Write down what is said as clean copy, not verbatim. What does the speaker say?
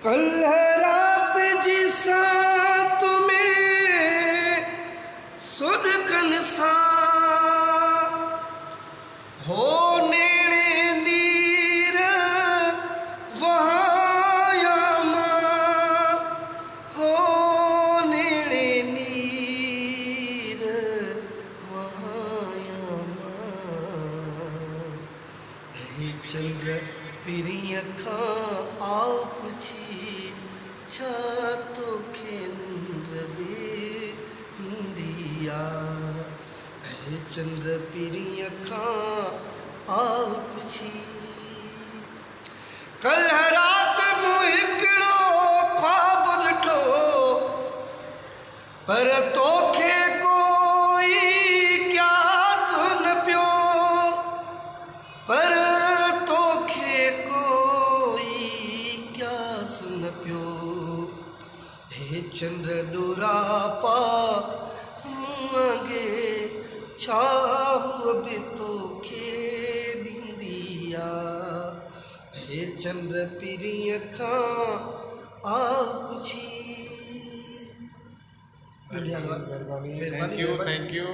कल रात जिसा तुम्हें सुनकन सा हो नेड़े नीर वहायामा हो नेड़े नीर वहायामा चंद्र पिरिय खां आप छी छा तोखे निंड बे ईंदिया चंद्र पिरिय खां आप छी कल रात मूं हिकिड़ो ख्वाब ॾिठो पर तोखे कोई क्या सुन पियो पर सुन पियो हे चंद्र डोरा पा मांगे छाहु बि तोखे ॾींदिया हे चंद्र पिरीअ खां आ पुछी। Thank you.